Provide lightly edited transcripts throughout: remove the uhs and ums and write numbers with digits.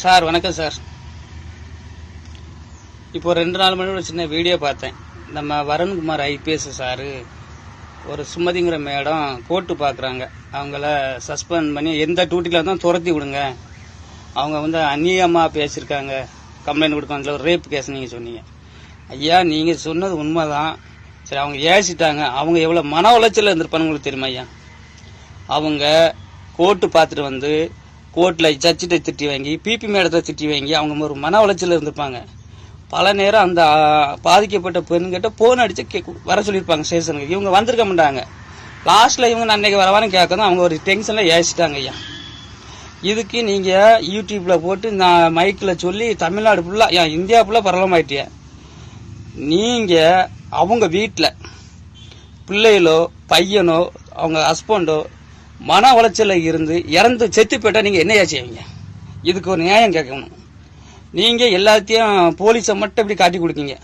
Sir வணக்கம் sir. இப்போ 2-4 மணி ஒரு சின்ன வீடியோ பார்த்தேன். நம்ம வருண்குமார் ஐபிஎஸ் சார் ஒரு சுமதிங்கிற மேடம் கோர்ட்டு பார்க்குறாங்க. அவங்கள சஸ்பெண்ட் பண்ணி எந்த டியூட்டியில் இருந்தாலும் துரத்தி விடுங்க. அவங்க வந்து அந்நியமாக பேசியிருக்காங்க, கம்ப்ளைண்ட் கொடுக்காங்க, ஒரு ரேப் கேஸ் நீங்கள் சொன்னீங்க. ஐயா நீங்கள் சொன்னது உண்மைதான். சரி, அவங்க ஏசிட்டாங்க. அவங்க எவ்வளோ மன உளைச்சல் இருந்திருப்பான்னு உங்களுக்கு தெரியுமா ஐயா? அவங்க கோர்ட்டு பார்த்துட்டு வந்து கோர்ட்டில் ஜட்ஜிட்ட திட்டி வாங்கி, பிபி மேடத்தை திட்டி வாங்கி அவங்க ஒரு மன உளைச்சல் இருந்திருப்பாங்க. பல நேரம் அந்த பாதிக்கப்பட்ட பெண்கிட்ட போன் அடிச்சு வர சொல்லியிருப்பாங்க ஸ்டேஷனுக்கு. இவங்க வந்திருக்க மாட்டாங்க. லாஸ்ட்ல இவங்க அன்னைக்கு வரவான்னு கேட்கணும். அவங்க ஒரு டென்ஷன்ல ஏசிட்டாங்க ஐயா. இதுக்கு நீங்க யூடியூப்ல போட்டு நான் மைக்கில் சொல்லி தமிழ்நாடு ஃபுல்லா, இந்தியா ஃபுல்லா பரவலமாயிட்டிய. நீங்க அவங்க வீட்டில் பிள்ளைகளோ பையனோ அவங்க ஹஸ்பண்டோ மன உளைச்சல இருந்து இறந்து செத்து போயிட்டா நீங்க என்ன செய்வீங்க? இதுக்கு ஒரு நியாயம் கேட்கணும். நீங்க எல்லாத்தையும் போலீஸை மட்டும் இப்படி காட்டி கொடுக்கீங்க.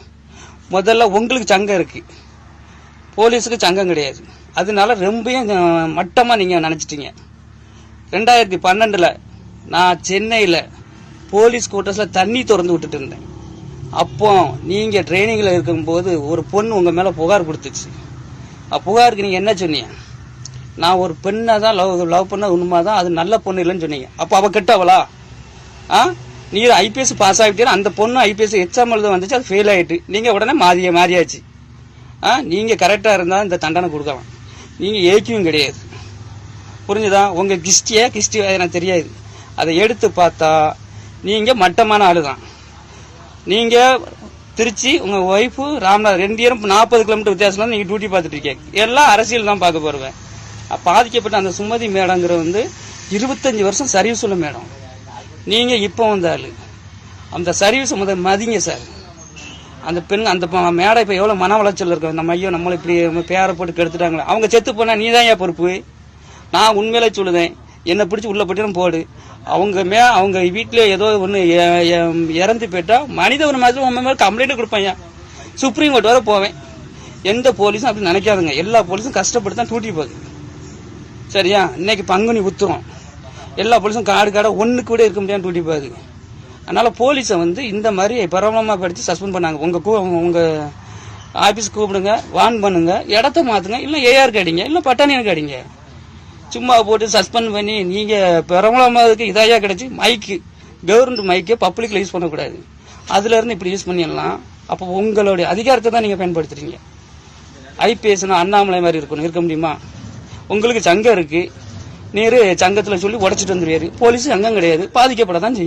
முதல்ல உங்களுக்கு சங்கம் இருக்கு, போலீஸுக்கு சங்கம் கிடையாது. அதனால ரொம்பவும் மட்டமா நீங்க நினைச்சிட்டீங்க. 2012 நான் சென்னையில் போலீஸ் குவார்டர்ஸ்ல தண்ணி திறந்து விட்டுட்டு இருந்தேன். அப்போ நீங்க ட்ரைனிங்ல இருக்கும்போது ஒரு பொண்ணு உங்க மேல புகார் கொடுத்துச்சு. புகாருக்கு நீங்க என்ன சொன்னீங்க? நான் ஒரு பெண்ணை தான் லவ் பண்ண உண்மைதான், அது நல்ல பொண்ணு இல்லைன்னு சொன்னீங்க. அப்போ அவ கெட்டவளா? நீ ஐபிஎஸ் பாஸ் ஆகிட்டீங்க. அந்த பொண்ணு ஐபிஎஸ் எக்ஸாம் எழுத வந்துச்சு, அது ஃபெயில் ஆயிட்டு. நீங்க உடனே மாறியாச்சு. நீங்க கரெக்டா இருந்தா இந்த தண்டனை கொடுக்கலாம். நீங்க ஏக்கியும் கிடையாது. புரிஞ்சுதா? உங்க கிஸ்டி எனக்கு தெரியாது. அதை எடுத்து பார்த்தா நீங்க மட்டமான ஆளு தான். நீங்க திருச்சி, உங்க ஒய்ஃபு ராமநாதர் 2 பேரும் 40 கிலோமீட்டர் வித்தியாசம் நீங்க டியூட்டி பார்த்துட்டு இருக்கீங்க. எல்லாம் அரசியல் தான் பார்க்க போறேன். பாதிக்கப்பட்ட அந்த சுமதி மேடங்கிற வந்து 25 வருஷம் சர்வீஸ் உள்ள மேடம். நீங்க இப்போ வந்தாலும் அந்த சர்வீஸ் முதல் மதிங்க சார். அந்த பெண் அந்த மேடம் இப்ப எவ்வளவு மன உளைச்சல் இருக்கு. நம்ம ஐயோ நம்மள இப்படி பேரை போட்டு கெடுத்துட்டாங்களே. அவங்க செத்து போனா நீ தான் ஏன் பொறுப்பு? நான் உண்மையில சொல்லுதேன், என்ன பிடிச்சி உள்ள போட்டு போடு. அவங்க வீட்டுல ஏதோ ஒண்ணு இறந்து போயிட்டா மனித ஒரு மாதிரி உங்க மேல கம்ப்ளைண்ட் கொடுப்பேன். சுப்ரீம் கோர்ட் வரை போவேன். எந்த போலீஸும் அப்படி நினைக்காதுங்க. எல்லா போலீஸும் கஷ்டப்பட்டு தான் டூட்டி போகுது. சரியா? இன்னைக்கு பங்குனி உத்துறோம். எல்லா போலீஸும் காடா ஒண்ணுக்கு கூட இருக்க முடியாது டூட்டி போகுது. அதனால போலீஸை வந்து இந்த மாதிரி பிரபலமா படிச்சு சஸ்பெண்ட் பண்ணாங்க. உங்க ஆபீஸ் கூப்பிடுங்க, வார்ன் பண்ணுங்க, இடத்த மாத்துங்க, இல்ல ஏஆர் அடிங்க, இல்ல பட்டாணியனுக்கு அடிங்க. சும்மா போட்டு சஸ்பெண்ட் பண்ணி நீங்க பிரபலமாதுக்கு இதாயா கிடைச்சி மைக்கு, கவர்மெண்ட் மைக்கை பப்ளிக்ல யூஸ் பண்ணக்கூடாது. அதுல இருந்து இப்படி யூஸ் பண்ணிடலாம். அப்போ உங்களுடைய அதிகாரத்தை தான் நீங்க பயன்படுத்துறீங்க. ஐபிஎஸ்னா அண்ணாமலை மாதிரி இருக்கணும், இருக்க முடியுமா? உங்களுக்கு சங்கம் இருக்கு, நீரு சங்கத்துல சொல்லி உடைச்சிட்டு வந்துருவாரு. போலீஸ் சங்கம் கிடையாது, பாதிக்கப்பட தான் செய்யும்.